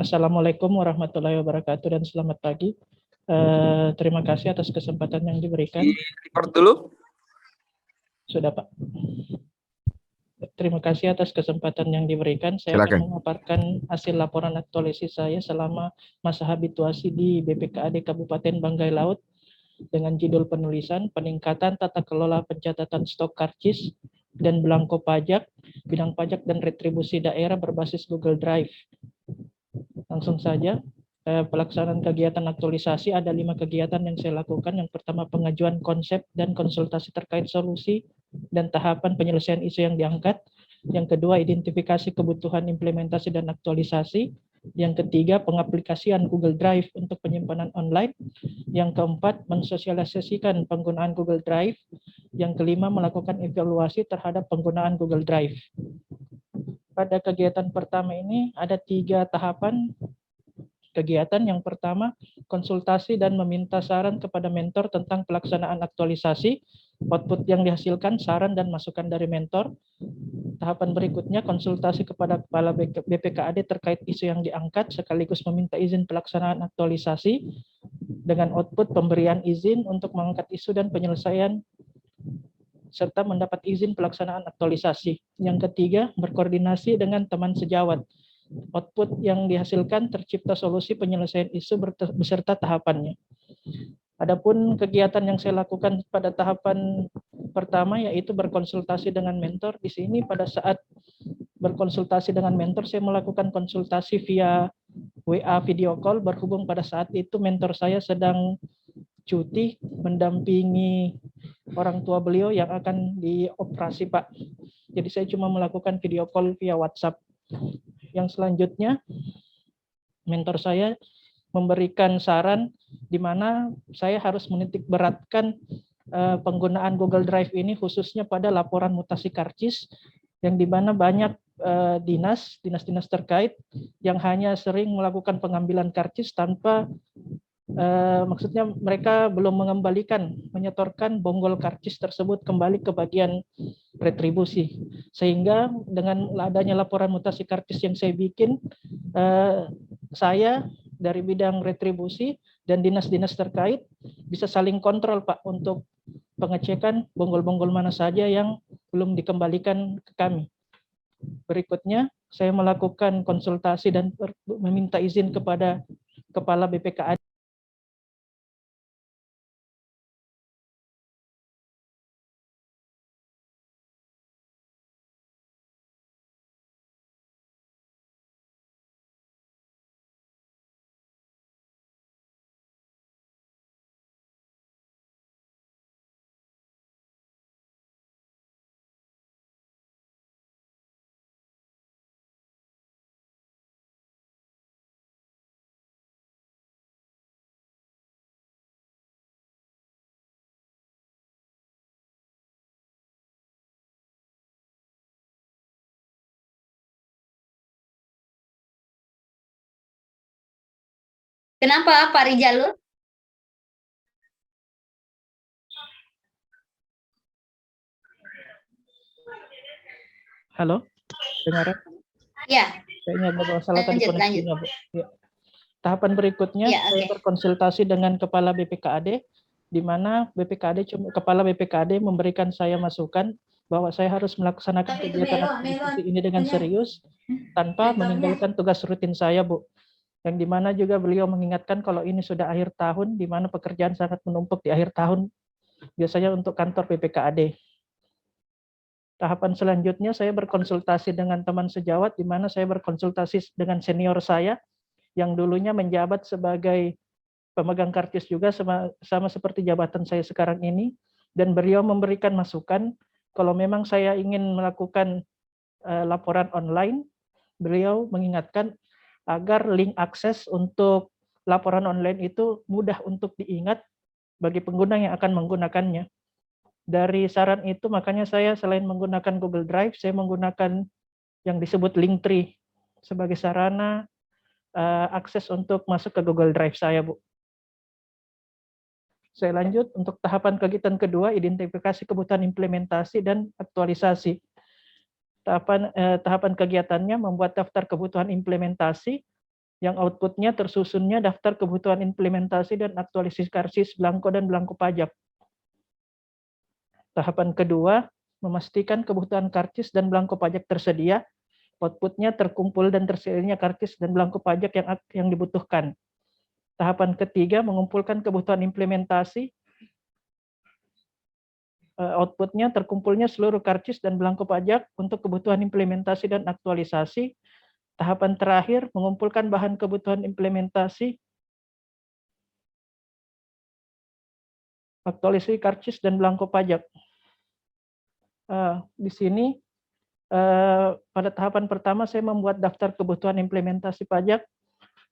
Assalamualaikum warahmatullahi wabarakatuh dan selamat pagi. Terima kasih atas kesempatan yang diberikan. Report dulu. Sudah, Pak. Terima kasih atas kesempatan yang diberikan. Saya Silakan. akan memaparkan hasil laporan aktualisasi saya selama masa habituasi di BPKAD Kabupaten Banggai Laut dengan judul penulisan peningkatan tata kelola pencatatan stok karcis dan belangko pajak, bidang pajak dan retribusi daerah berbasis Google Drive. Langsung saja, pelaksanaan kegiatan aktualisasi ada 5 kegiatan yang saya lakukan. Yang pertama, pengajuan konsep dan konsultasi terkait solusi dan tahapan penyelesaian isu yang diangkat. Yang kedua, identifikasi kebutuhan implementasi dan aktualisasi. Yang ketiga, pengaplikasian Google Drive untuk penyimpanan online. Yang keempat, mensosialisasikan penggunaan Google Drive. Yang kelima, melakukan evaluasi terhadap penggunaan Google Drive. Pada kegiatan pertama ini ada 3 tahapan kegiatan. Yang pertama, konsultasi dan meminta saran kepada mentor tentang pelaksanaan aktualisasi. Output yang dihasilkan, saran dan masukan dari mentor. Tahapan berikutnya, konsultasi kepada Kepala BPKAD terkait isu yang diangkat, sekaligus meminta izin pelaksanaan aktualisasi, dengan output pemberian izin untuk mengangkat isu dan penyelesaian serta mendapat izin pelaksanaan aktualisasi. Yang ketiga, berkoordinasi dengan teman sejawat. Output yang dihasilkan tercipta solusi penyelesaian isu beserta tahapannya. Adapun kegiatan yang saya lakukan pada tahapan pertama yaitu berkonsultasi dengan mentor. Di sini pada saat berkonsultasi dengan mentor, saya melakukan konsultasi via WA video call, berhubung pada saat itu mentor saya sedang cuti mendampingi orang tua beliau yang akan dioperasi, Pak. Jadi saya cuma melakukan video call via WhatsApp. Yang selanjutnya, mentor saya memberikan saran di mana saya harus menitik beratkan penggunaan Google Drive ini khususnya pada laporan mutasi karcis, yang di mana banyak dinas terkait yang hanya sering melakukan pengambilan karcis tanpa maksudnya mereka belum menyetorkan bonggol karcis tersebut kembali ke bagian retribusi. Sehingga dengan adanya laporan mutasi karcis yang saya bikin, saya dari bidang retribusi dan dinas-dinas terkait bisa saling kontrol, Pak, untuk pengecekan bonggol-bonggol mana saja yang belum dikembalikan ke kami. Berikutnya, saya melakukan konsultasi dan meminta izin kepada Kepala BPKAD. Kenapa Pak Rijalul? Halo, dengar? Ya. Kayaknya ada masalah tadi koneksinya, Bu. Ya. Tahapan berikutnya, ya, saya berkonsultasi dengan Kepala BPKAD, di mana Kepala BPKAD memberikan saya masukan bahwa saya harus melaksanakan kegiatan aktivitas ini dengan serius tanpa meninggalkan tugas rutin saya, Bu. Yang di mana juga beliau mengingatkan kalau ini sudah akhir tahun, di mana pekerjaan sangat menumpuk di akhir tahun, biasanya untuk kantor BPKAD. Tahapan selanjutnya saya berkonsultasi dengan teman sejawat, di mana saya berkonsultasi dengan senior saya yang dulunya menjabat sebagai pemegang karcis juga sama seperti jabatan saya sekarang ini, dan beliau memberikan masukan kalau memang saya ingin melakukan laporan online, beliau mengingatkan agar link akses untuk laporan online itu mudah untuk diingat bagi pengguna yang akan menggunakannya. Dari saran itu makanya saya selain menggunakan Google Drive, saya menggunakan yang disebut Linktree sebagai sarana akses untuk masuk ke Google Drive saya, Bu. Saya lanjut untuk tahapan kegiatan kedua, identifikasi kebutuhan implementasi dan aktualisasi. Tahapan kegiatannya membuat daftar kebutuhan implementasi yang outputnya tersusunnya daftar kebutuhan implementasi dan aktualisasi karcis, belangko, dan belangko pajak. Tahapan kedua, memastikan kebutuhan karcis dan belangko pajak tersedia, outputnya terkumpul dan tersedianya karcis dan belangko pajak yang dibutuhkan. Tahapan ketiga, mengumpulkan kebutuhan implementasi, outputnya terkumpulnya seluruh karcis dan belangko pajak untuk kebutuhan implementasi dan aktualisasi. Tahapan terakhir, mengumpulkan bahan kebutuhan implementasi, aktualisasi karcis dan belangko pajak. Di sini pada tahapan pertama saya membuat daftar kebutuhan implementasi pajak,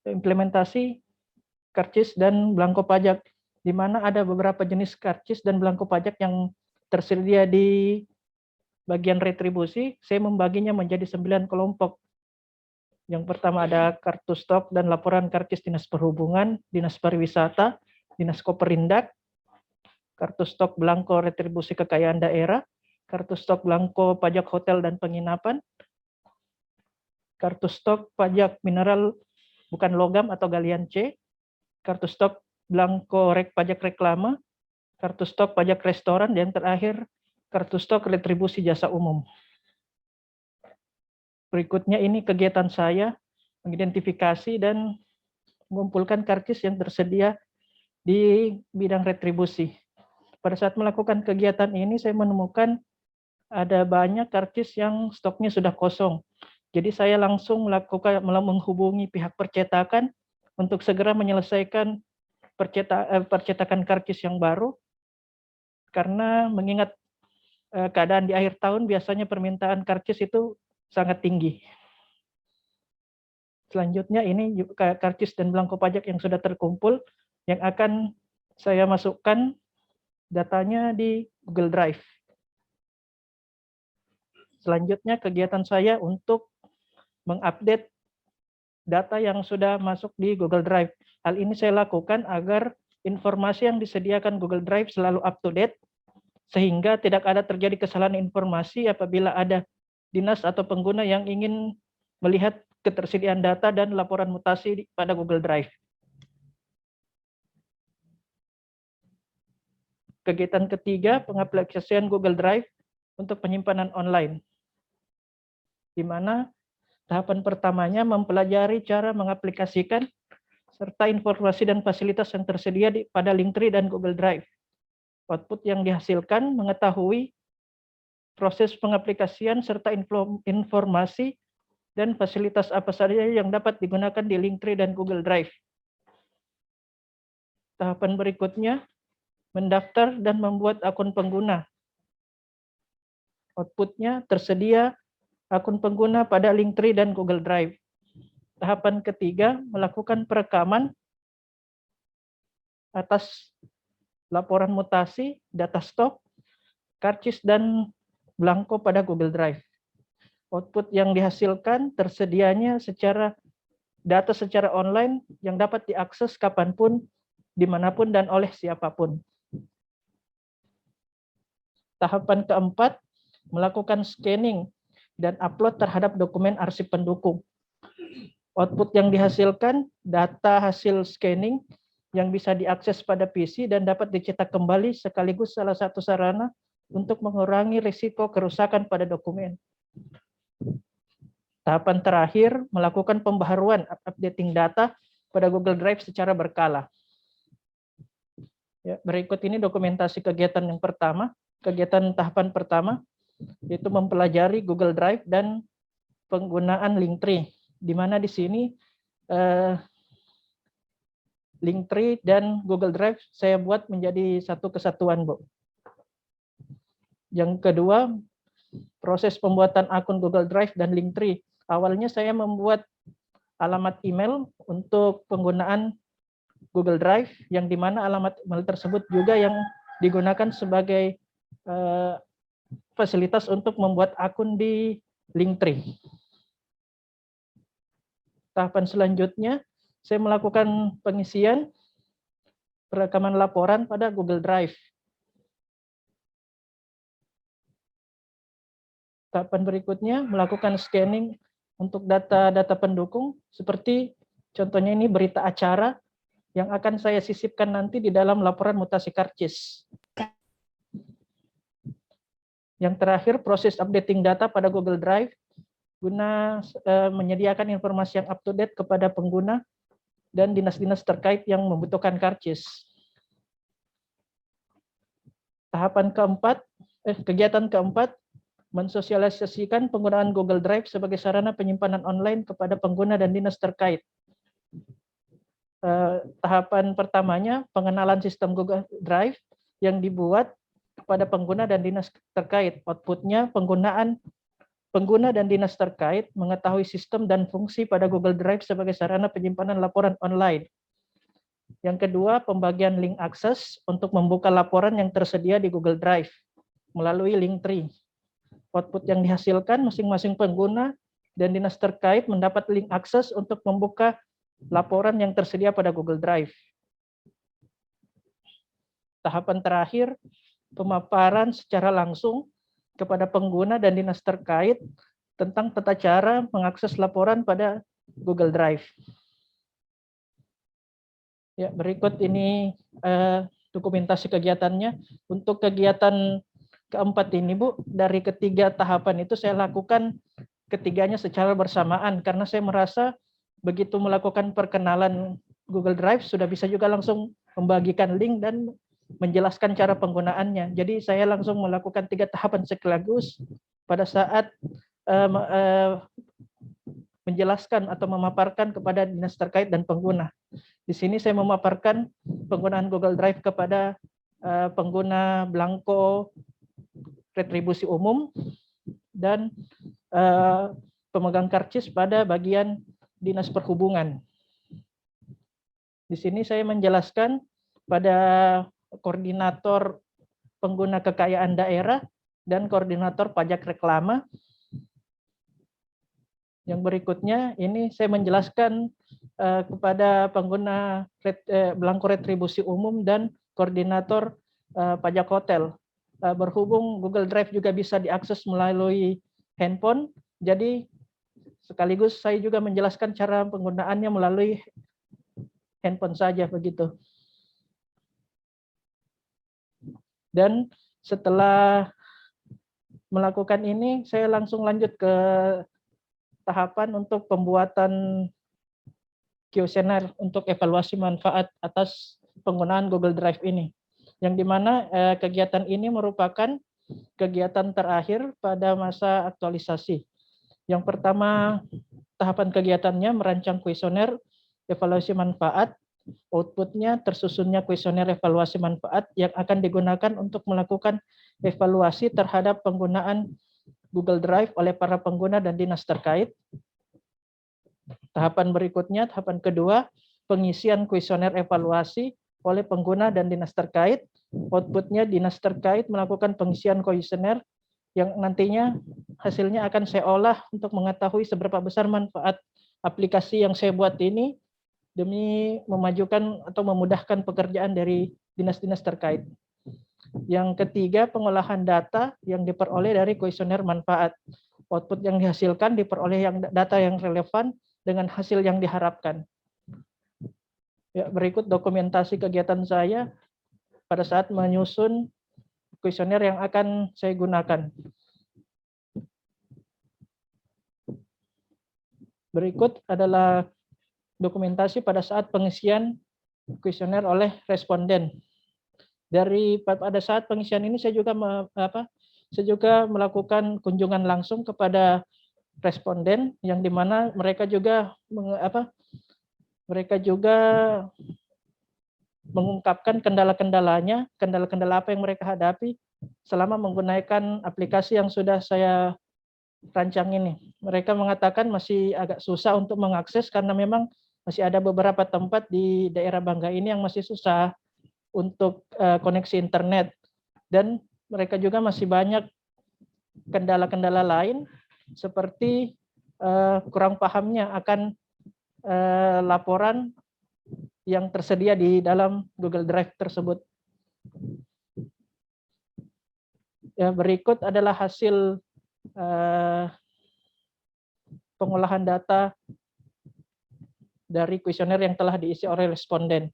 implementasi karcis dan belangko pajak, di mana ada beberapa jenis karcis dan belangko pajak yang tersedia di bagian retribusi. Saya membaginya menjadi 9 kelompok. Yang pertama ada kartu stok dan laporan karcis Dinas Perhubungan, Dinas Pariwisata, Dinas Koperindak, kartu stok belangko retribusi kekayaan daerah, kartu stok belangko pajak hotel dan penginapan, kartu stok pajak mineral bukan logam atau galian C, kartu stok belangko pajak reklama, kartu stok pajak restoran, dan terakhir kartu stok retribusi jasa umum. Berikutnya ini kegiatan saya mengidentifikasi dan mengumpulkan karcis yang tersedia di bidang retribusi. Pada saat melakukan kegiatan ini saya menemukan ada banyak karcis yang stoknya sudah kosong. Jadi saya langsung menghubungi pihak percetakan untuk segera menyelesaikan percetakan karcis yang baru, karena mengingat keadaan di akhir tahun biasanya permintaan karcis itu sangat tinggi. Selanjutnya ini karcis dan belangko pajak yang sudah terkumpul yang akan saya masukkan datanya di Google Drive. Selanjutnya kegiatan saya untuk mengupdate data yang sudah masuk di Google Drive. Hal ini saya lakukan agar informasi yang disediakan Google Drive selalu up to date, sehingga tidak ada terjadi kesalahan informasi apabila ada dinas atau pengguna yang ingin melihat ketersediaan data dan laporan mutasi pada Google Drive. Kegiatan ketiga, pengaplikasian Google Drive untuk penyimpanan online, di mana tahapan pertamanya mempelajari cara mengaplikasikan serta informasi dan fasilitas yang tersedia pada Linktree dan Google Drive. Output yang dihasilkan mengetahui proses pengaplikasian serta informasi dan fasilitas apa saja yang dapat digunakan di Linktree dan Google Drive. Tahapan berikutnya, mendaftar dan membuat akun pengguna. Outputnya tersedia akun pengguna pada Linktree dan Google Drive. Tahapan ketiga, melakukan perekaman atas laporan mutasi, data stok, karcis, dan belangko pada Google Drive. Output yang dihasilkan tersedianya data secara online yang dapat diakses kapanpun, dimanapun, dan oleh siapapun. Tahapan keempat, melakukan scanning dan upload terhadap dokumen arsip pendukung. Output yang dihasilkan, data hasil scanning yang bisa diakses pada PC dan dapat dicetak kembali sekaligus salah satu sarana untuk mengurangi risiko kerusakan pada dokumen. Tahapan terakhir, melakukan pembaharuan updating data pada Google Drive secara berkala. Ya, berikut ini dokumentasi kegiatan yang pertama, kegiatan tahapan pertama, yaitu mempelajari Google Drive dan penggunaan Linktree, di mana di sini Linktree dan Google Drive saya buat menjadi satu kesatuan, Bu. Yang kedua, proses pembuatan akun Google Drive dan Linktree. Awalnya saya membuat alamat email untuk penggunaan Google Drive, yang dimana alamat email tersebut juga yang digunakan sebagai fasilitas untuk membuat akun di Linktree. Tahapan selanjutnya, saya melakukan pengisian perekaman laporan pada Google Drive. Tahapan berikutnya, melakukan scanning untuk data-data pendukung seperti Contohnya ini berita acara yang akan saya sisipkan nanti di dalam laporan mutasi karcis. Yang terakhir, proses updating data pada Google Drive guna menyediakan informasi yang up to date kepada pengguna dan dinas-dinas terkait yang membutuhkan karcis. Kegiatan keempat, mensosialisasikan penggunaan Google Drive sebagai sarana penyimpanan online kepada pengguna dan dinas terkait. Tahapan pertamanya, pengenalan sistem Google Drive yang dibuat kepada pengguna dan dinas terkait. Outputnya, pengguna dan dinas terkait mengetahui sistem dan fungsi pada Google Drive sebagai sarana penyimpanan laporan online. Yang kedua, pembagian link akses untuk membuka laporan yang tersedia di Google Drive melalui link tree. Output yang dihasilkan masing-masing pengguna dan dinas terkait mendapat link akses untuk membuka laporan yang tersedia pada Google Drive. Tahapan terakhir, pemaparan secara langsung kepada pengguna dan dinas terkait tentang tata cara mengakses laporan pada Google Drive. Ya, berikut ini dokumentasi kegiatannya. Untuk kegiatan keempat ini, Bu, dari ketiga tahapan itu saya lakukan ketiganya secara bersamaan karena saya merasa begitu melakukan perkenalan Google Drive sudah bisa juga langsung membagikan link dan menjelaskan cara penggunaannya. Jadi saya langsung melakukan 3 tahapan sekaligus pada saat menjelaskan atau memaparkan kepada dinas terkait dan pengguna. Di sini saya memaparkan penggunaan Google Drive kepada pengguna belangko retribusi umum dan pemegang karcis pada bagian dinas perhubungan. Di sini saya menjelaskan pada koordinator pengguna kekayaan daerah dan koordinator pajak reklama. Yang berikutnya ini saya menjelaskan kepada pengguna belangko retribusi umum dan koordinator pajak hotel. Berhubung Google Drive juga bisa diakses melalui handphone, jadi sekaligus saya juga menjelaskan cara penggunaannya melalui handphone saja begitu. Dan setelah melakukan ini, saya langsung lanjut ke tahapan untuk pembuatan kuesioner untuk evaluasi manfaat atas penggunaan Google Drive ini. Yang dimana kegiatan ini merupakan kegiatan terakhir pada masa aktualisasi. Yang pertama, tahapan kegiatannya merancang kuesioner evaluasi manfaat. Outputnya tersusunnya kuesioner evaluasi manfaat yang akan digunakan untuk melakukan evaluasi terhadap penggunaan Google Drive oleh para pengguna dan dinas terkait. Tahapan berikutnya, tahapan kedua, pengisian kuesioner evaluasi oleh pengguna dan dinas terkait. Outputnya dinas terkait melakukan pengisian kuesioner yang nantinya hasilnya akan saya olah untuk mengetahui seberapa besar manfaat aplikasi yang saya buat ini demi memajukan atau memudahkan pekerjaan dari dinas-dinas terkait. Yang ketiga, pengolahan data yang diperoleh dari kuesioner manfaat. Output yang dihasilkan diperoleh data yang relevan dengan hasil yang diharapkan. Ya, berikut dokumentasi kegiatan saya pada saat menyusun kuesioner yang akan saya gunakan. Berikut adalah dokumentasi pada saat pengisian kuesioner oleh responden. Pada saat pengisian ini saya juga melakukan kunjungan langsung kepada responden yang dimana mereka juga mengungkapkan kendala-kendalanya, kendala-kendala apa yang mereka hadapi selama menggunakan aplikasi yang sudah saya rancang ini. Mereka mengatakan masih agak susah untuk mengakses karena memang masih ada beberapa tempat di daerah Bangga ini yang masih susah untuk koneksi internet. Dan mereka juga masih banyak kendala-kendala lain seperti kurang pahamnya akan laporan yang tersedia di dalam Google Drive tersebut. Ya, berikut adalah hasil pengolahan data dari kuesioner yang telah diisi oleh responden.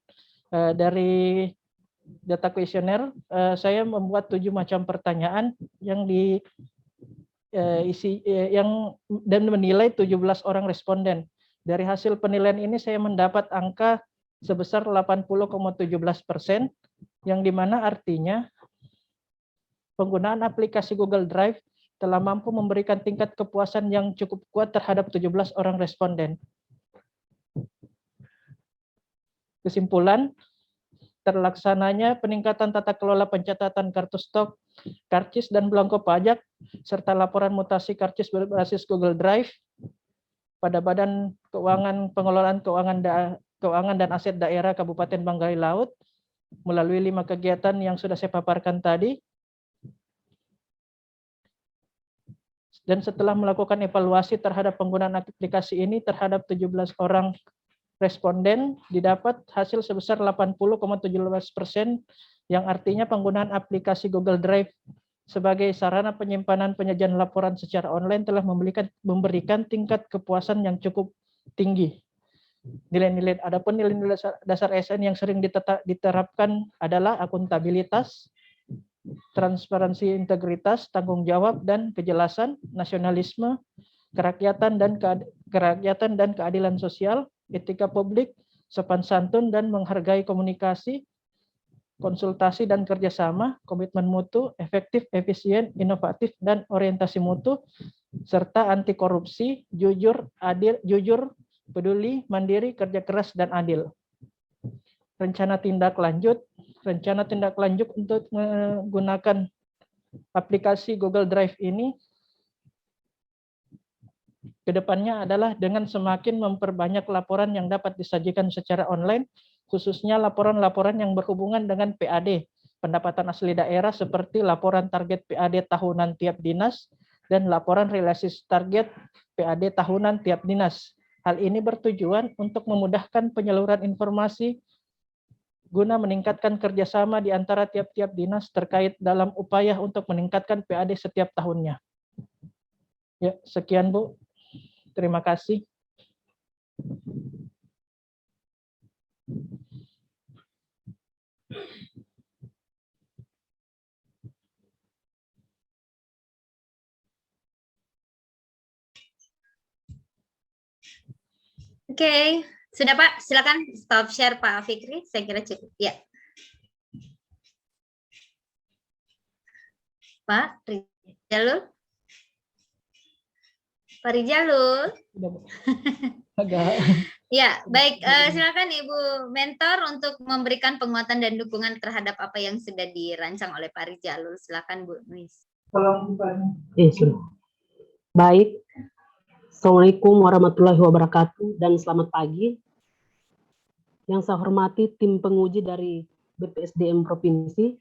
Dari data kuesioner, saya membuat 7 macam pertanyaan yang dan menilai 17 orang responden. Dari hasil penilaian ini saya mendapat angka sebesar 80,17%, yang dimana artinya penggunaan aplikasi Google Drive telah mampu memberikan tingkat kepuasan yang cukup kuat terhadap 17 orang responden. Kesimpulan, terlaksananya peningkatan tata kelola pencatatan kartu stok, karcis, dan belangko pajak, serta laporan mutasi karcis berbasis Google Drive pada Badan Keuangan Pengelolaan Keuangan dan Aset Daerah Kabupaten Banggai Laut melalui 5 kegiatan yang sudah saya paparkan tadi. Dan setelah melakukan evaluasi terhadap penggunaan aplikasi ini terhadap 17 orang responden, didapat hasil sebesar 80,17%, yang artinya penggunaan aplikasi Google Drive sebagai sarana penyimpanan penyajian laporan secara online telah memberikan tingkat kepuasan yang cukup tinggi. Adapun nilai-nilai dasar ASN yang sering diterapkan adalah akuntabilitas, transparansi, integritas, tanggung jawab dan kejelasan, nasionalisme, kerakyatan dan keadilan sosial, etika publik, sopan santun dan menghargai komunikasi, konsultasi dan kerjasama, komitmen mutu, efektif, efisien, inovatif dan orientasi mutu, serta anti korupsi, jujur, peduli, mandiri, kerja keras dan adil. Rencana tindak lanjut untuk menggunakan aplikasi Google Drive ini kedepannya adalah dengan semakin memperbanyak laporan yang dapat disajikan secara online, khususnya laporan-laporan yang berhubungan dengan PAD, pendapatan asli daerah, seperti laporan target PAD tahunan tiap dinas dan laporan realistis target PAD tahunan tiap dinas. Hal ini bertujuan untuk memudahkan penyaluran informasi guna meningkatkan kerjasama di antara tiap-tiap dinas terkait dalam upaya untuk meningkatkan PAD setiap tahunnya. Ya, sekian Bu. Terima kasih. Oke, sudah Pak, silakan stop share Pak Fikri, saya kira cukup. Ya. Pak Rijalul. Pak Rijalul. Ya, baik. Silakan Ibu Mentor untuk memberikan penguatan dan dukungan terhadap apa yang sudah dirancang oleh Pak Rijalul. Silakan Bu Nuis. Baik. Assalamualaikum warahmatullahi wabarakatuh dan selamat pagi. Yang saya hormati tim penguji dari BPSDM Provinsi.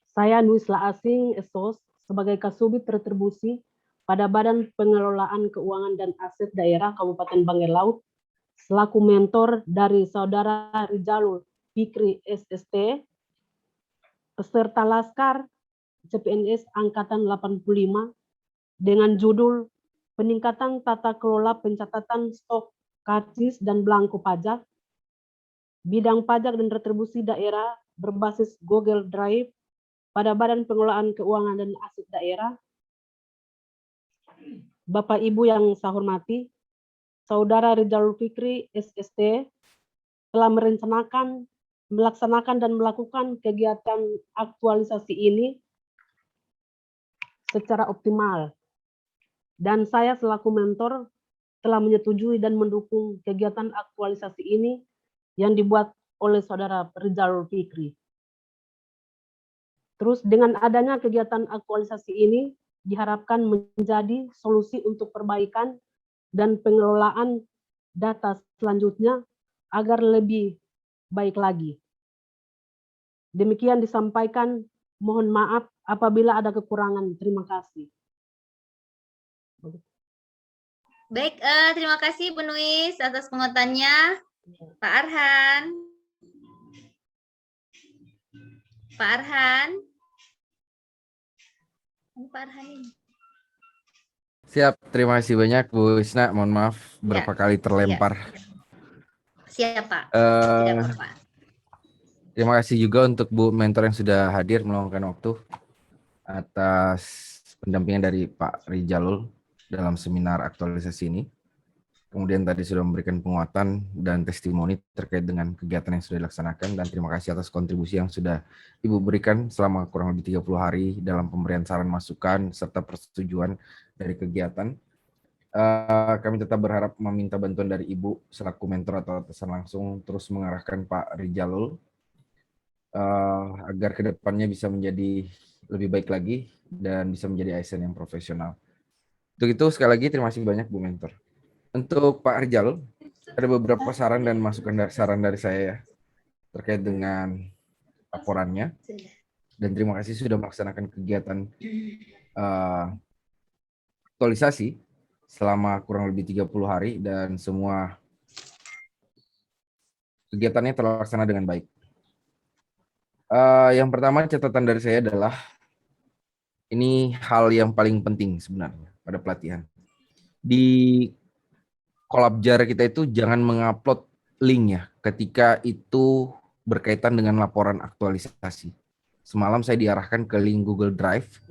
Saya Nuisla Asing Esos sebagai Kasubit Retribusi pada Badan Pengelolaan Keuangan dan Aset Daerah Kabupaten Banggai Laut selaku mentor dari Saudara Rijalul Fikri SST peserta Laskar CPNS Angkatan 85 dengan judul Peningkatan Tata Kelola Pencatatan Stok Karcis dan Belangko Pajak, Bidang Pajak dan Retribusi Daerah berbasis Google Drive pada Badan Pengelolaan Keuangan dan Aset Daerah. Bapak Ibu yang saya hormati, Saudara Rijalul Fikri SST telah melaksanakan dan melakukan kegiatan aktualisasi ini secara optimal. Dan saya selaku mentor telah menyetujui dan mendukung kegiatan aktualisasi ini yang dibuat oleh Saudara Rijalul Fikri. Terus dengan adanya kegiatan aktualisasi ini diharapkan menjadi solusi untuk perbaikan dan pengelolaan data selanjutnya agar lebih baik lagi. Demikian disampaikan, mohon maaf apabila ada kekurangan. Terima kasih. Baik, terima kasih Bu Nuis atas penguatannya. Pak Arhan. Pak Arhan. Pak Arhan ini. Siap, terima kasih banyak Bu Isna. Mohon maaf berapa kali terlempar. Siap, Pak. Tidak apa-apa. Terima kasih juga untuk Bu Mentor yang sudah hadir meluangkan waktu atas pendampingan dari Pak Rijalul dalam seminar aktualisasi ini. Kemudian tadi sudah memberikan penguatan dan testimoni terkait dengan kegiatan yang sudah dilaksanakan, dan terima kasih atas kontribusi yang sudah Ibu berikan selama kurang lebih 30 hari dalam pemberian saran masukan serta persetujuan dari kegiatan. Kami tetap berharap meminta bantuan dari Ibu selaku mentor atau atasan langsung terus mengarahkan Pak Rijalul agar kedepannya bisa menjadi lebih baik lagi dan bisa menjadi ASN yang profesional. Untuk itu sekali lagi terima kasih banyak Bu Mentor. Untuk Pak Rijalul, ada beberapa saran dan masukan saran dari saya ya, terkait dengan laporannya. Dan terima kasih sudah melaksanakan kegiatan aktualisasi selama kurang lebih 30 hari dan semua kegiatannya terlaksana dengan baik. Yang pertama catatan dari saya adalah ini hal yang paling penting sebenarnya pada pelatihan. Di Kolabjar kita itu jangan mengupload linknya ketika itu berkaitan dengan laporan aktualisasi. Semalam saya diarahkan ke link Google Drive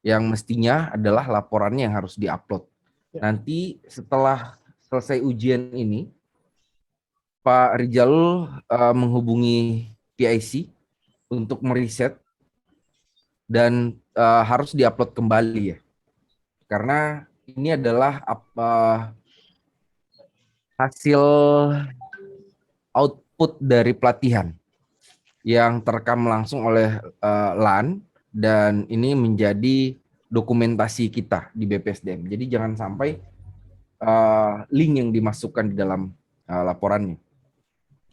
yang mestinya adalah laporannya yang harus diupload. Nanti setelah selesai ujian ini, Pak Rijalul menghubungi PIC untuk meriset dan harus diupload kembali ya. Karena ini adalah hasil output dari pelatihan yang terekam langsung oleh LAN dan ini menjadi dokumentasi kita di BPSDM. Jadi jangan sampai link yang dimasukkan di dalam laporannya.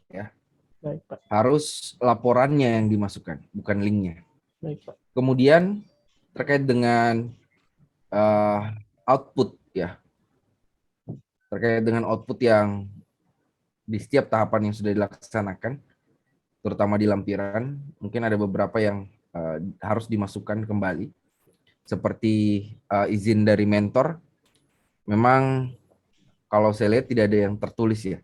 Ya. Baik, Pak. Harus laporannya yang dimasukkan, bukan linknya. Baik, Pak. Kemudian terkait dengan output ya. Terkait dengan output yang di setiap tahapan yang sudah dilaksanakan, terutama di lampiran, mungkin ada beberapa yang harus dimasukkan kembali, seperti izin dari mentor. Memang kalau saya lihat tidak ada yang tertulis ya.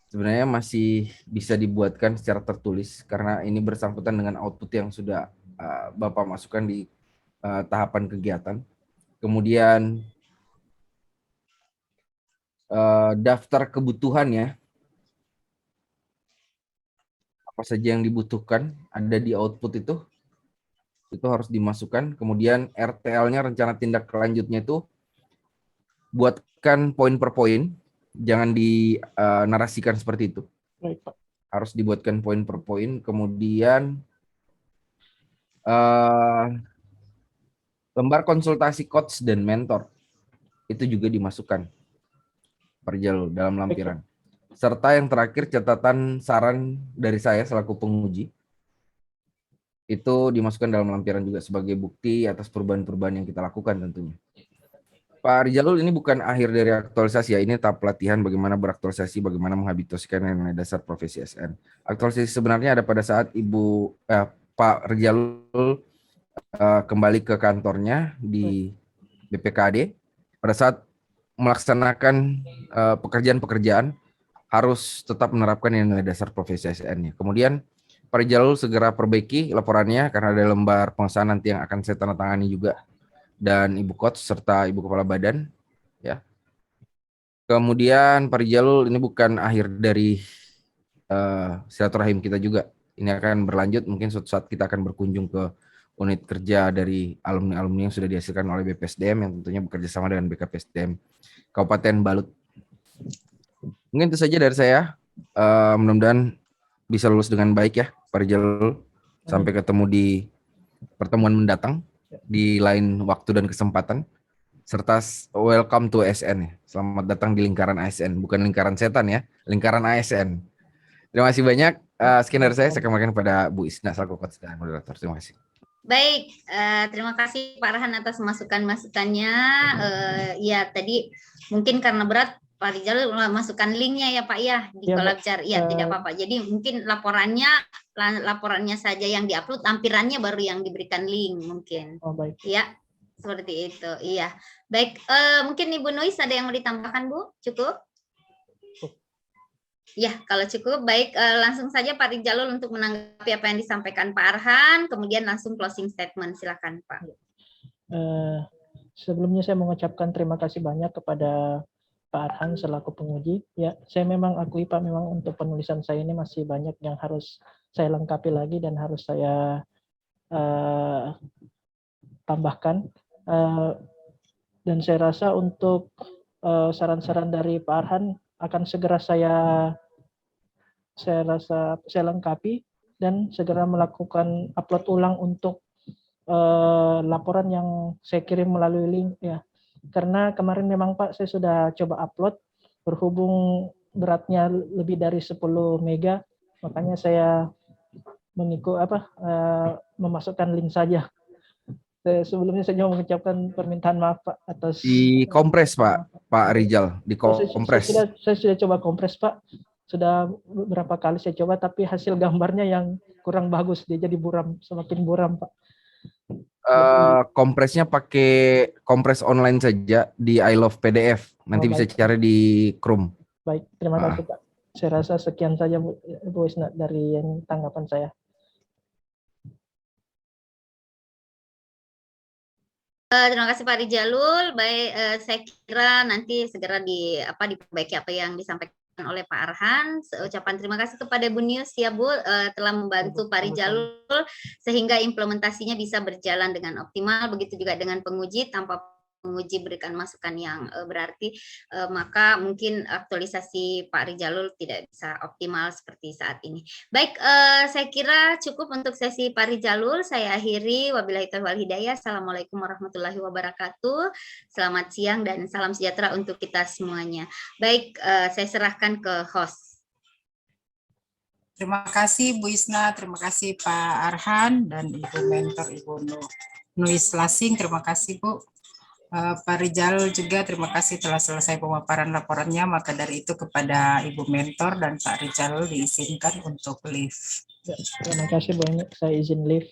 Sebenarnya masih bisa dibuatkan secara tertulis, karena ini bersangkutan dengan output yang sudah Bapak masukkan di tahapan kegiatan. Kemudian daftar kebutuhannya, apa saja yang dibutuhkan ada di output itu harus dimasukkan. Kemudian RTL-nya, rencana tindak lanjutnya itu buatkan poin per poin, jangan dinarasikan seperti itu. Baik, Pak. Harus dibuatkan poin per poin. Kemudian lembar konsultasi coach dan mentor itu juga dimasukkan perjal dalam lampiran. Serta yang terakhir catatan saran dari saya selaku penguji itu dimasukkan dalam lampiran juga sebagai bukti atas perubahan-perubahan yang kita lakukan tentunya. Pak Rijalul, ini bukan akhir dari aktualisasi ya, ini tahap pelatihan bagaimana beraktualisasi, bagaimana menghabituasikan nilai dasar profesi SN. Aktualisasi sebenarnya ada pada saat Pak Rijalul kembali ke kantornya di BPKAD, pada saat melaksanakan pekerjaan-pekerjaan harus tetap menerapkan nilai dasar profesi SN-nya. Kemudian Pak Rijalul segera perbaiki laporannya karena ada lembar pengesahan nanti yang akan saya tanda tangani juga, dan Ibu Coach serta Ibu Kepala Badan ya. Kemudian Pak Rijalul, ini bukan akhir dari silaturahim kita juga. Ini akan berlanjut, mungkin suatu saat kita akan berkunjung ke unit kerja dari alumni-alumni yang sudah dihasilkan oleh BPSDM yang tentunya bekerja sama dengan BKPSDM Kabupaten Balut. Mungkin itu saja dari saya. Mudah-mudahan bisa lulus dengan baik ya Pak Rijalul. Sampai ketemu di pertemuan mendatang di lain waktu dan kesempatan. Serta welcome to ASN ya. Selamat datang di lingkaran ASN, bukan lingkaran setan ya, lingkaran ASN. Terima kasih banyak. Sekian dari saya kembalikan kepada Bu Isna selaku coach dan moderator. Terima kasih. Baik, terima kasih Pak Rahan atas masukan-masukannya. Ya tadi mungkin karena berat Pak Rijalul masukkan linknya ya Pak ya di Kolabjar. Ya tidak apa-apa. Jadi mungkin laporannya saja yang diupload, lampirannya baru yang diberikan link mungkin. Oh baik. Ya. Seperti itu, iya. Baik, mungkin Ibu Nuis ada yang mau ditambahkan, Bu? Cukup? Ya, kalau cukup, baik. Langsung saja Pak Rizalul untuk menanggapi apa yang disampaikan Pak Arhan, kemudian langsung closing statement. Silakan, Pak. Sebelumnya saya mengucapkan terima kasih banyak kepada Pak Arhan selaku penguji. Ya, saya memang akui Pak, memang untuk penulisan saya ini masih banyak yang harus saya lengkapi lagi dan harus saya tambahkan. Dan saya rasa untuk saran-saran dari Pak Arhan akan segera saya lengkapi dan segera melakukan upload ulang untuk laporan yang saya kirim melalui link ya. Karena kemarin memang Pak saya sudah coba upload, berhubung beratnya lebih dari 10 mega, makanya saya memasukkan link saja. Sebelumnya saya mau mengucapkan permintaan maaf Pak atas Di kompres Pak Rizal, di kompres. Saya sudah coba kompres Pak. Sudah beberapa kali saya coba tapi hasil gambarnya yang kurang bagus, dia jadi buram, semakin buram Pak. Kompresnya pakai kompres online saja di I Love PDF. Nanti bisa cari di Chrome. Baik, terima kasih Pak. Saya rasa sekian saja Bu Isna dari yang tanggapan saya. Terima kasih Pak Rizalul. Baik, saya kira nanti segera diperbaiki apa yang disampaikan oleh Pak Arhan. Ucapan terima kasih kepada Bu Nius ya Bu, telah membantu Pak Rizalul sehingga implementasinya bisa berjalan dengan optimal. Begitu juga dengan penguji, tanpa penguji berikan masukan yang berarti, maka mungkin aktualisasi Pak Rizalul tidak bisa optimal seperti saat ini. Baik, saya kira cukup untuk sesi Pak Rizalul. Saya akhiri. Wabillahi taufiq wal hidayah. Assalamualaikum warahmatullahi wabarakatuh. Selamat siang dan salam sejahtera untuk kita semuanya. Baik, saya serahkan ke host. Terima kasih Bu Isna, terima kasih Pak Arhan dan Ibu Mentor Ibu Nuis Lasing. Terima kasih Bu. Pak Rizalul juga terima kasih telah selesai pemaparan laporannya. Maka dari itu kepada Ibu Mentor dan Pak Rizalul diizinkan untuk live. Ya, terima kasih banyak, saya izin live.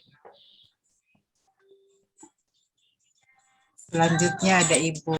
Selanjutnya ada Ibu